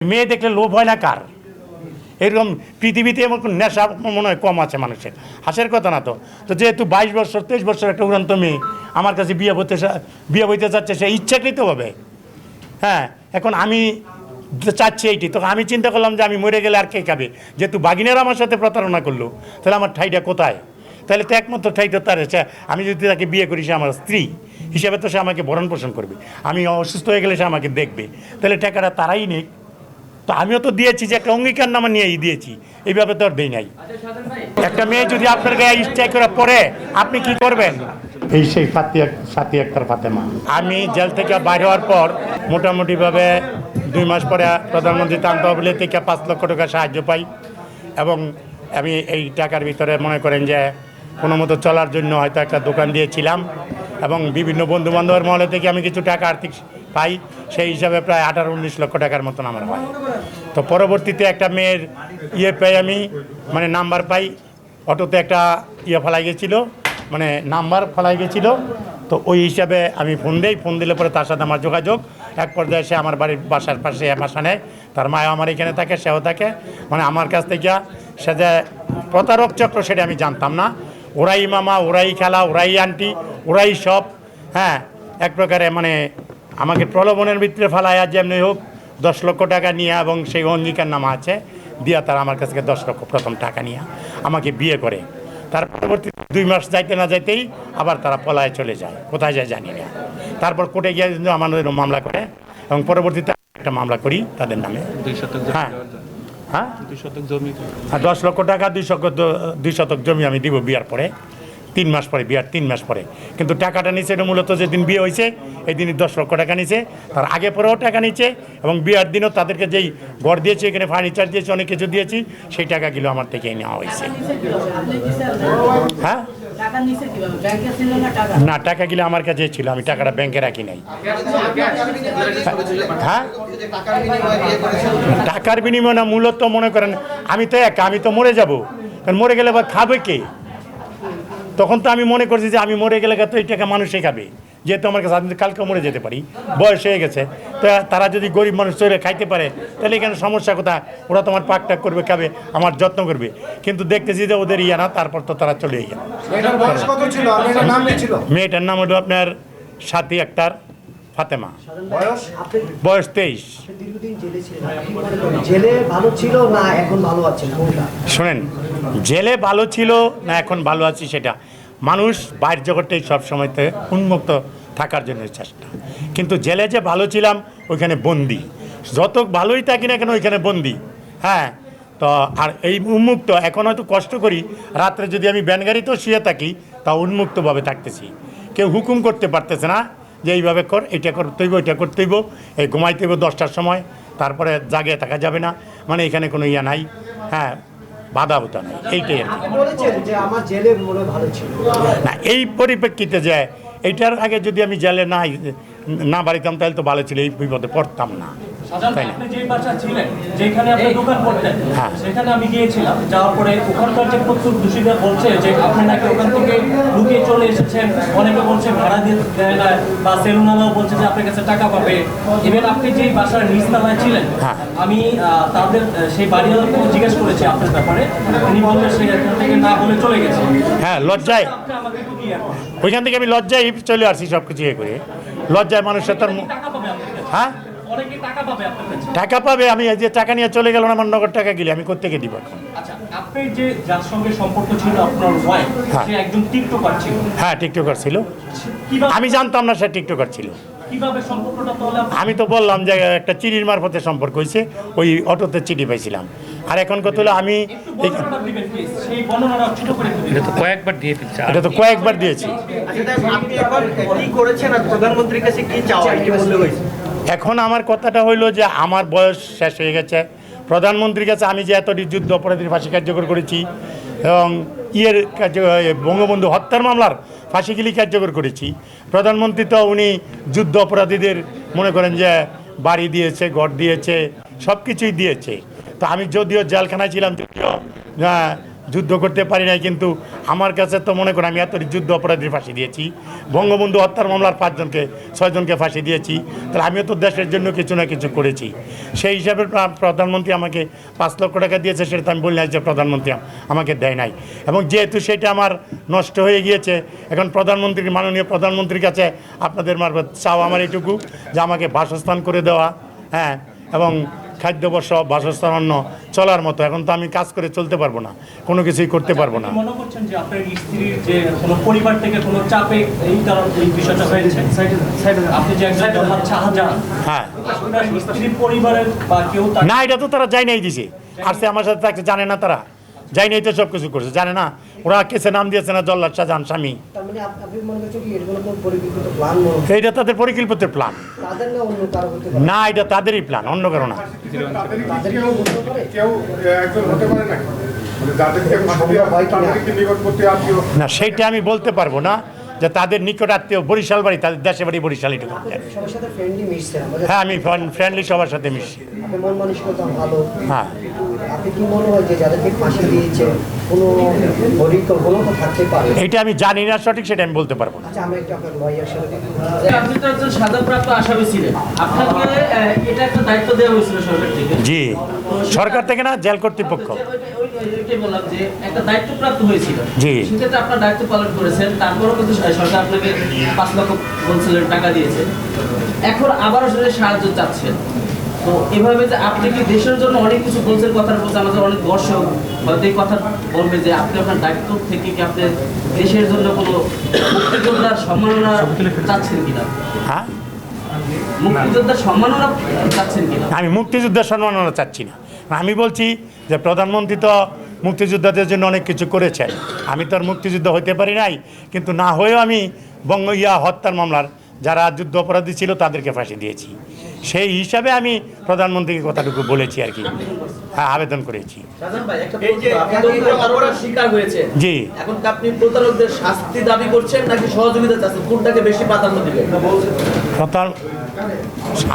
মেয়ে দেখলে লোভ হয় না কার? এরকম পৃথিবীতে এমন নেশা মনে হয় কম আছে মানুষের, হাসের কথা না। তো তো যেহেতু 22 বছর 23 বছর একটা উড়ান্ত মেয়ে আমার কাছে বিয়ে বইতে চাচ্ছে, সে ইচ্ছাকৃতভাবে। হ্যাঁ, এখন আমি চাচ্ছি এইটি, তো আমি চিন্তা করলাম যে আমি মরে গেলে আর কে খাবে, যেহেতু বাগিনেরা আমার সাথে প্রতারণা করলো, তাহলে আমার ঠাইটা কোথায়? তাহলে তো একমাত্র ঠাইটা তার, আমি যদি তাকে বিয়ে করি সে আমার স্ত্রী হিসেবে, তো সে আমাকে ভরণ পোষণ করবে। আমি অসুস্থ হয়ে গেলে সে আমাকে দেখবে, তাহলে টাকাটা তারাই নিক। তো আমিও তো দিয়েছি, যে একটা অঙ্গীকারনামা নিয়েই দিয়েছি, এইভাবে তো আর দেই নাই। একটা মেয়ে যদি আপনার গায়ে স্ট্রাইক করার পরে আপনি কি করবেন? এই সেই সাথী আক্তার ফাতেমা। আমি জেল থেকে বাইরে হওয়ার পর মোটামুটিভাবে 2 মাস পরে প্রধানমন্ত্রী ত্রাণ তহবিল থেকে 5 লক্ষ টাকা সাহায্য পাই, এবং আমি এই টাকার ভিতরে মনে করেন যে কোনো মতো চলার জন্য হয়তো একটা দোকান দিয়েছিলাম, এবং বিভিন্ন বন্ধু বান্ধবের মহলে থেকে আমি কিছু টাকা আর্থিক পাই, সেই হিসাবে প্রায় 18-19 লক্ষ টাকার মতন আমার হয়। তো পরবর্তীতে একটা মেয়ের পাই আমি, মানে নাম্বার পাই, অটোতে একটা ফেলাই গেছিলো, মানে নাম্বার ফেলাই গেছিলো। তো ওই হিসাবে আমি ফোন দিলে পরে তার সাথে আমার যোগাযোগ, এক পর্যায়ে সে আমার বাসার পাশে বাসা নেয়, তার মায়ও আমার এখানে থাকে, সেও থাকে। মানে আমার কাছ থেকে সে যে প্রতারক চক্র সেটা আমি জানতাম না। ওরাই মামা, ওরাই খেলা, ওরাই আন্টি, ওরাই সব। হ্যাঁ, এক প্রকারে মানে আমাকে প্রলোভনের ভিতরে ফেলায়, আর যেমনি হোক 10 লক্ষ টাকা নিয়ে, এবং সেই অঙ্গীকারনামা আছে দিয়া, তারা আমার কাছ থেকে 10 লক্ষ প্রথম টাকা নিয়ে আমাকে বিয়ে করে। তার পরবর্তী 2 মাস যাইতে না যাইতেই আবার তারা পলায় চলে যায়, কোথায় যায় জানি না। তারপর কোর্টে গিয়ে আমাদের মামলা করে, এবং পরবর্তীতে একটা মামলা করি তাদের নামে। হ্যাঁ হ্যাঁ, 10 লক্ষ টাকা 2 শতক জমি আমি দিব বিয়ার পরে, 3 মাস পরে, বিয়ার 3 মাস পরে। কিন্তু টাকাটা নিচে এটা মূলত যেদিন বিয়ে হয়েছে এই দিনই 10 লক্ষ টাকা নিচে, তার আগে পরেও টাকা নিচে, এবং বিয়ার দিনও তাদেরকে যেই ঘর দিয়েছি, এখানে ফার্নিচার দিয়েছি, অনেক কিছু দিয়েছি, সেই টাকাগুলো আমার থেকে নেওয়া হয়েছে। হ্যাঁ না, টাকাগুলো আমার কাছে ছিল, আমি টাকাটা ব্যাংকে রাখি নাই। হ্যাঁ, টাকার বিনিময় না, মূলত মনে করেন আমি তো আমি তো মরে যাব, কারণ মরে গেলে বা খাবে কে? তখন তো আমি মনে করছি যে আমি মরে গেলে তো এই টাকা মানুষই খাবে, যেহেতু আমার কাছে আমি কালকে মরে যেতে পারি, বয়স হয়ে গেছে। তো তারা যদি গরিব মানুষ চলে খাইতে পারে, তাহলে এখানে সমস্যা কোথায়? ওরা তোমার পাক টাক করবে, খাবে, আমার যত্ন করবে। কিন্তু দেখতেছি যে ওদের না, তারপর তো তারা চলে গেল। মেয়েটার নাম হলো আপনার সাথী আক্তার ফাতেমা, বয়স 23। শোনেন, জেলে ভালো ছিল না এখন ভালো আছি, সেটা মানুষ বাইরের জগৎটাই সবসময় উন্মুক্ত থাকার জন্য চেষ্টা। কিন্তু জেলে যে ভালো ছিলাম, ওইখানে বন্দি, যত ভালোই থাকি না কেন ওইখানে বন্দি। হ্যাঁ, তো আর এই উন্মুক্ত এখন হয়তো কষ্ট করি, রাত্রে যদি আমি ব্যানগাড়িতেও শুয়ে থাকি, তা উন্মুক্তভাবে থাকতেছি। কেউ হুকুম করতে পারতেছে না যে এইভাবে কর, এটা করতে হইব, এটা করতে হইব, এই ঘুমাইতে হইব 10টার সময়, তারপরে জাগে থাকা যাবে না, মানে এখানে কোনো নাই। হ্যাঁ, বাধা হতো না, এইটাই আর না। এই পরিপ্রেক্ষিতে যে এইটার আগে যদি আমি জেলে না বাড়িতাম, তাহলে তো ভালো ছিল, এই বিপদে পড়তাম না। আপনি যে বাসা ছিলেন, যেখানে আপনি দোকান করতেন, সেখানে আমি গিয়েছিলাম। যাওয়ার পরে ওখানকার যে প্রত্যক্ষদর্শীরা বলছে যে আপনি নাকি ওখান থেকে লুকিয়ে চলে এসেছেন। অনেকে বলছে ভাড়া দেয় না, বা সেলুনওয়ালাও বলছে যে আপনার কাছে টাকা পাবে। ইভেন আপনি যে বাসার নিচতলায় ছিলেন, আমি তাদের সেই বাড়িওয়ালাকে জিজ্ঞেস করেছি আপনার ব্যাপারে, তিনি বললেন সেখান থেকে না বলে চলে গেছে। হ্যাঁ, লজ্জায় ওইখান থেকে আমি লজ্জায় চলে আসছি, সব কিছু ইয়ে করে। লজ্জায় মানুষের তার, হ্যাঁ টাকা পাবে। আমি যে টাকা নিয়ে চলে গেল না, আমার নগদ টাকা গেলে আমি কোত্থেকে দিব এখন? আচ্ছা, আপনি যে যার সঙ্গে সম্পর্ক ছিল আপনার ওয়াইফ, সে একজন টিকটকার ছিল। হ্যাঁ, টিকটকার ছিল। আমি জানতাম না সে টিকটকার ছিল। কিভাবে সম্পর্কটা তাহলে? আমি তো বললাম যে একটা চিঠির মারফতে সম্পর্ক হয়েছে, ওই অটোতে চিঠি পাইছিলাম। আর এখন কত হলো, আমি এটা তো কয়েকবার দিয়েছি। এখন আমার কথাটা হইলো যে আমার বয়স শেষ হয়ে গেছে। প্রধানমন্ত্রীর কাছে আমি যে এতটি যুদ্ধ অপরাধীর ফাঁসি কার্যকর করেছি, এবং বঙ্গবন্ধু হত্যার মামলার ফাঁসিগুলি কার্যকর করেছি, প্রধানমন্ত্রী তো উনি যুদ্ধ অপরাধীদের মনে করেন যে বাড়ি দিয়েছে, ঘর দিয়েছে, সব কিছুই দিয়েছে। তো আমি যদিও জেলখানায় ছিলাম, যদিও যুদ্ধ করতে পারি নাই, কিন্তু আমার কাছে তো মনে করেন আমি এত যুদ্ধ অপরাধীর ফাঁসি দিয়েছি, বঙ্গবন্ধু হত্যার মামলার 6জনকে ফাঁসি দিয়েছি, তাহলে আমিও তো দেশের জন্য কিছু না কিছু করেছি। সেই হিসাবে প্রধানমন্ত্রী আমাকে 5 লক্ষ টাকা দিয়েছে, সেটা তো আমি বলি নাই যে প্রধানমন্ত্রী আমাকে দেয় নাই। এবং যেহেতু সেটা আমার নষ্ট হয়ে গিয়েছে, এখন মাননীয় প্রধানমন্ত্রীর কাছে আপনাদের মারফত চাও আমার এইটুকু যে আমাকে বাসস্থান করে দেওয়া, হ্যাঁ, এবং খাদ্যবর্ষ, বাসস্থান, অন্য চলার মতো। এখন তো আমি কাজ করে চলতে পারবো না, কোনো কিছুই করতে পারবো না। মনে করছেন যে আপনার স্ত্রীর যে কোনো পরিবার থেকে কোনো চাপে এই কারণে এই বিষয়টা হয়েছে? আপনি যে একজন জনাব শাহজাহান, হ্যাঁ, আপনার স্ত্রীর পরিবারের বা কেউ না, এটা তো তারা যাই নাই দিছে, আসছে আমার সাথে থাকছে, জানে না তারা, যাই নাই তো সব কিছু করছে, জানে না। ওরা কেসে নাম দিয়েছে না জল্লাদ শাহজাহান স্বামী, তার মানে আপনি মনে করছেন কি এরকম কোন পরিকল্পিত প্ল্যান মনে এইটা তাদের পরিকল্পিত প্ল্যান তাদের না অন্য কারো হতে পারে? না, এটা তাদেরই প্ল্যান, অন্য কারো না। তাদের কেউ বলতে পারে? কেউ একজন হতে পারে না, মানে যাদেরকে ফাঁসি দেওয়া হয় তাদেরকে নিকটবর্তী আত্মীয়। না, সেইটা আমি বলতে পারবো না যে তাদের নিকট আত্মীয় বরিশাল বাড়ি, তাদের দেশে বাড়ি বরিশাল, এটুকু। সবার সাথে ফ্রেন্ডলি মিশছেন আমাদের, হ্যাঁ, আমি ফ্রেন্ডলি সবার সাথে মিশি। আপনি মন মানসিকতা ভালো। হ্যাঁ, আপনি কি মনে হয় যে যাদেরকে ফাঁসি দিয়েছে কোনো পরিকল্পনা তো থাকতে পারে? এইটা আমি জানি না সঠিক, সেটা আমি বলতে পারবো না। আচ্ছা, আমি একটু আপনার লয়ার সাথে কথা বলবো। আপনি তো একজন সাজাপ্রাপ্ত আসামি ছিলেন, আপনাকে এটা একটা দায়িত্ব দেওয়া হয়েছিল সরকার থেকে। জি, সরকার থেকে না, জেল কর্তৃপক্ষ। ওইটাই বললাম যে একটা দায়িত্বপ্রাপ্ত হয়েছিল, জি। সেক্ষেত্রে আপনার দায়িত্ব পালন করেছেন, তারপরেও কিন্তু সরকার আপনাকে 5 লক্ষ বলছিলেন টাকা দিয়েছে, এখন আবারও সেটা সাহায্য চাচ্ছেন। তো এভাবে যে আপনি কি দেশের জন্য অনেক কিছু বলছেন, কথার বলতে আমাদের অনেক দর্শক হয়তো এই কথা বলবে যে আপনি আপনার দায়িত্ব থেকে কি আপনি দেশের জন্য কোনো মুক্তিযোদ্ধার সম্মাননা চাচ্ছেন কিনা? হ্যাঁ, মুক্তিযোদ্ধার সম্মাননা চাচ্ছেন কিনা? আমি মুক্তিযুদ্ধের সম্মাননা চাচ্ছি না। আমি বলছি যে প্রধানমন্ত্রী তো মুক্তিযোদ্ধাদের জন্য অনেক কিছু করেছেন, আমি তো আর মুক্তিযুদ্ধ হতে পারি নাই, কিন্তু না হয়েও আমি হত্যার মামলার যারা যুদ্ধ অপরাধী ছিল তাদেরকে ফাঁসি দিয়েছি। সেই হিসাবে আমি প্রধানমন্ত্রীকে কথাটুকু বলেছি আর কি, হ্যাঁ, আবেদন করেছি। রাজন ভাই, একটা প্রশ্ন, আপনি তো অপরাধ স্বীকার হয়েছে, জি। এখন কি আপনি প্রতারকদের শাস্তি দাবি করছেন নাকি সহযোগিতা চাচ্ছেন, কোনটাকে বেশি প্রাধান্য দিবেন?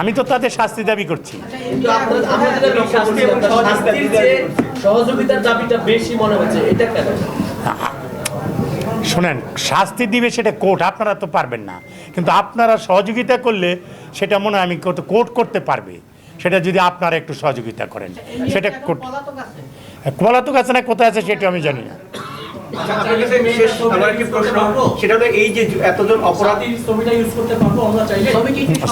আমি তো তাদের শাস্তি দাবি করছি। কিন্তু আপনাদের লক্ষ্য করছি আপনার শাস্তির চেয়ে সহযোগিতার দাবিটা বেশি মনে হচ্ছে, এটা কেন? শোনেন, শাস্তি দিবে সেটা কোর্ট, আপনারা তো পারবেন না, কিন্তু আপনারা সহযোগিতা করলে সেটা মনে হয় আমি কোর্ট করতে পারবে, সেটা যদি আপনারা একটু সহযোগিতা করেন। সেটা কোর্ট পলাতক আছে না কোথায় আছে সেটা আমি জানি না। আপনার কাছে শেষ আমার একটি প্রশ্ন, সেটা হলো এই যে এতজন অপরাধী, ছবিটা ইউজ করতে পারবো আমরা চাইলে?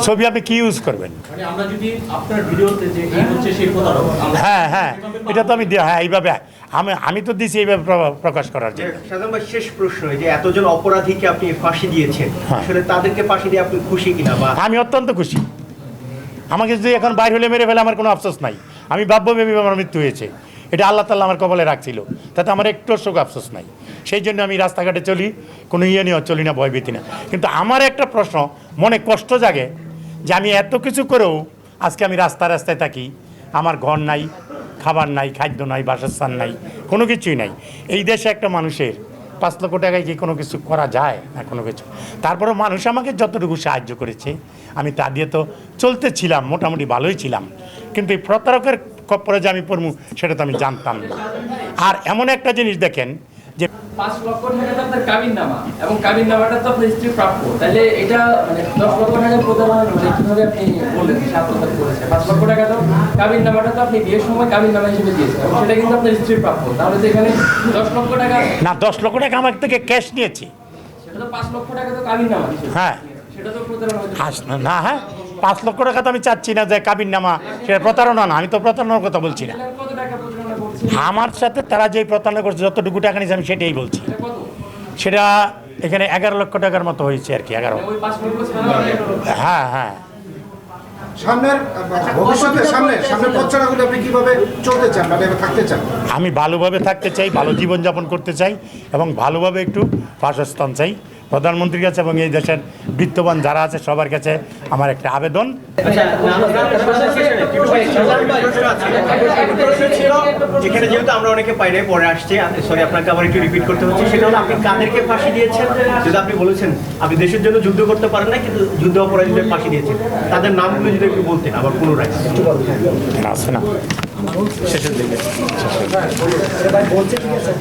ছবি আপনি কি ইউজ করবেন? মানে আমরা যদি আপনার ভিডিওতে যে এই হচ্ছে সেই প্রতারক, হ্যাঁ, হ্যাঁ, এটা তো আমি হ্যাঁ, এইভাবে আমি তো দিছি এইভাবে প্রকাশ করার জন্য। সাধারণ ভাই, শেষ প্রশ্ন, এই যে এতজন অপরাধীকে আপনি ফাঁসি দিয়েছেন, হ্যাঁ। আসলে তাদেরকে ফাঁসি দিয়ে আপনি খুশি কিনা? বা আমি অত্যন্ত খুশি। আমাকে যদি এখন বাইর হলে মেরে ফেলে আমার কোনো আফসোস নাই। আমি ভাববো আমার মৃত্যু হয়েছে, এটা আল্লাহ তাআলা আমার কপালে রাখছিল, তাতে আমার একটু শোক আফসোস নাই। সেই জন্য আমি রাস্তাঘাটে চলি, কোনো নিয়েও চলি না, ভয়ভীতি না। কিন্তু আমার একটা প্রশ্ন মনে কষ্ট জাগে যে আমি এত কিছু করেও আজকে আমি রাস্তায় থাকি, আমার ঘর নাই, খাবার নাই, খাদ্য নাই, বাসস্থান নাই, কোনো কিছুই নাই। এই দেশে একটা মানুষের 5 লক্ষ টাকায় কি কোনো কিছু করা যায় না? কোনো কিছু। তারপরেও মানুষ আমাকে যতটুকু সাহায্য করেছে আমি তা দিয়ে তো চলতেছিলাম, মোটামুটি ভালোই ছিলাম। কিন্তু এই প্রতারকের খপ্পরে যে আমি পড়বো সেটা তো আমি জানতাম না। আর এমন একটা জিনিস দেখেন যে 5 লক্ষ টাকা তো আপনার কাবিন নামা, এবং কাবিন নামাটা তো আপনার স্ত্রী প্রাপ্য, তাহলে এটা মানে 10 লক্ষ টাকা প্রতারণা মানে কিভাবে আপনি বললেন যে আত্মসাৎ করেছে? 5 লক্ষ টাকা তো কাবিন নামাটা তো আপনি বিয়ের সময় কাবিন নামা হিসেবে দিয়েছেন, এবং সেটা কিন্তু আপনার স্ত্রীর প্রাপ্য, তাহলে তো এখানে 10 লক্ষ টাকা, না, 10 লক্ষ টাকা আমার থেকে ক্যাশ নিয়েছি। সেটা তো 5 লক্ষ টাকা তো কাবিন নামা হিসেবে, হ্যাঁ, সেটা তো প্রতারণা হতে পারে। না, হ্যাঁ, 5 লক্ষ টাকা তো আমি চাচ্ছি না যে কাবিন নামা, সেটা প্রতারণা না, আমি তো প্রতারণার কথা বলছি না। কত টাকা প্রতারণা করছে? আমার সাথে তারা যেই প্রতারণা করছে, যতটুকু টাকা নিয়েছে আমি সেটাই বলছি। কত? সেটা এখানে 11 লক্ষ টাকার মতো হয়েছে আর কি, 11। ওই 5 লক্ষ ছাড়া হ্যাঁ, হ্যাঁ। সামনের ভবিষ্যতে সামনে পথচলাগুলো আপনি কিভাবে চলতে চান, মানে থাকতে চান? আমি ভালোভাবে থাকতে চাই, ভালো জীবনযাপন করতে চাই, এবং ভালোভাবে একটু বাসস্থান চাই প্রধানমন্ত্রীর কাছে, এবং এই দেশের বিত্তবান যারা আছে সবার কাছে আমার একটা আবেদন। আচ্ছা, প্রশ্ন ছিল, যেখানে যেহেতু আমরা অনেকে পাই নাই, পরে আসছে, সরি আপনাকে আবার একটু রিপিট করতে হচ্ছে, সেটা হলো আপনি কাদেরকে ফাঁসি দিয়েছেন? যদি আপনি বলেছেন আপনি দেশের জন্য যুদ্ধ করতে পারেন না, কিন্তু যুদ্ধ অপরাধীদের ফাঁসি দিয়েছেন, তাদের নামগুলো যদি একটু বলতেন আবার পুনরায়। আছে না? শেষের দিকে ভাই বলছে ঠিক আছে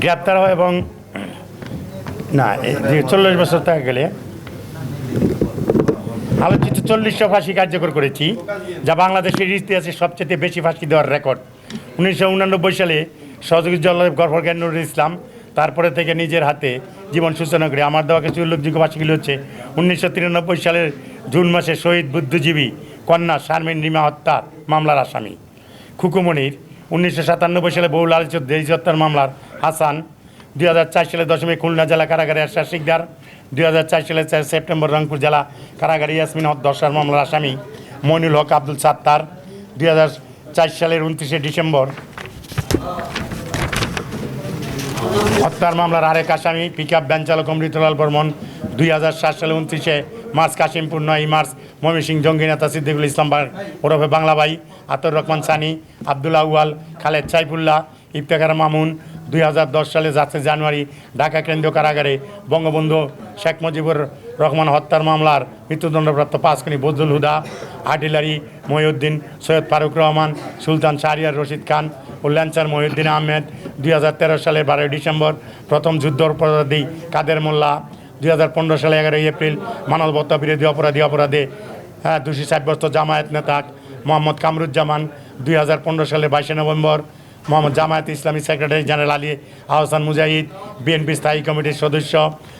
গ্রেপ্তার হয় এবং না 40 বছর থেকে গেলে আলোচিত 40টা ফাঁসি কার্যকর করেছি, যা বাংলাদেশের ইতিহাসে সবচেয়ে বেশি ফাঁসি দেওয়ার রেকর্ড। 1989 সালে সহযোগী জল্লাদ গফর নুরুল ইসলাম, তারপরে থেকে নিজের হাতে জীবন সূচনা করে। আমার দেওয়া কিছু উল্লেখযোগ্য ফাঁসিগুলি হচ্ছে 1993 সালের জুন মাসে শহীদ বুদ্ধিজীবী কন্যা শারমিন রিমা হত্যার মামলার আসামি খুকুমনির, 1997 সালে বহুল আলোচিত দেশ হত্যার মামলার হাসান, 2004 সালে 10 খুলনা জেলা কারাগারে এরশাদ শিকদার, 2004 সালে 4 সেপ্টেম্বর রংপুর জেলা কারাগারে ইয়াসমিন দর্শার মামলার আসামি মইনুল হক আব্দুল সাত্তার, 2004 সালের 29 ডিসেম্বর হত্যার মামলার আরেক আসামি পিকআপ ভ্যান চালক অমৃতলাল বর্মন, 2007 সালে 29 মার্চ কাশিমপুর, 9 মার্চ ময়মনসিংহ জঙ্গি নেতা সিদ্দিকুল ইসলাম ওরফে বাংলা ভাই, আতর রহমান সানি, আব্দুল আউয়াল, খালেদ সাইফুল্লাহ, ইফতেখার মামুন, 2010 সালে 7 জানুয়ারি ঢাকা কেন্দ্রীয় কারাগারে বঙ্গবন্ধু শেখ মুজিবুর রহমান হত্যার মামলার মৃত্যুদণ্ডপ্রাপ্ত 5 খুনি বজলুল হুদা, আর্টিলারি মহিউদ্দিন, সৈয়দ ফারুক রহমান, সুলতান শাহরিয়ার রশিদ খান ও ল্যান্সার মহিউদ্দিন আহমেদ, 2013 সালের 12 ডিসেম্বর প্রথম যুদ্ধ অপরাধী কাদের মোল্লা, 2015 সালে 11 এপ্রিল মানবতা বিরোধী অপরাধে দোষী সাব্যস্ত জামায়াত নেতা মোহাম্মদ কামরুজ্জামান, 2015 সালে 22 নভেম্বর মোহাম্মদ জামায়াত ইসলামী সেক্রেটারি জেনারেল আলী আহসান মুজাহিদ, বিএনপি স্থায়ী কমিটির সদস্য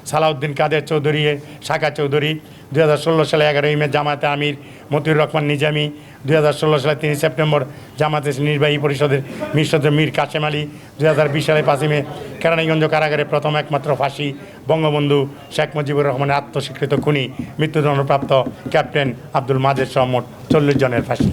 সালাউদ্দিন কাদের চৌধুরী শাখা চৌধুরী, 2016 সালে 11 মে জামায়াতে আমির মতিউর রহমান নিজামী, 2016 সালে 3 সেপ্টেম্বর জামায়াতের নির্বাহী পরিষদের মীর কাশেম আলী, 2020 সালে 5 মে কেরানীগঞ্জ কারাগারে প্রথম একমাত্র ফাঁসি বঙ্গবন্ধু শেখ মুজিবুর রহমানের আত্মস্বীকৃত খুনি মৃত্যুদণ্ডপ্রাপ্ত ক্যাপ্টেন আব্দুল মাজেদ সহ মোট 40 জনের ফাঁসি।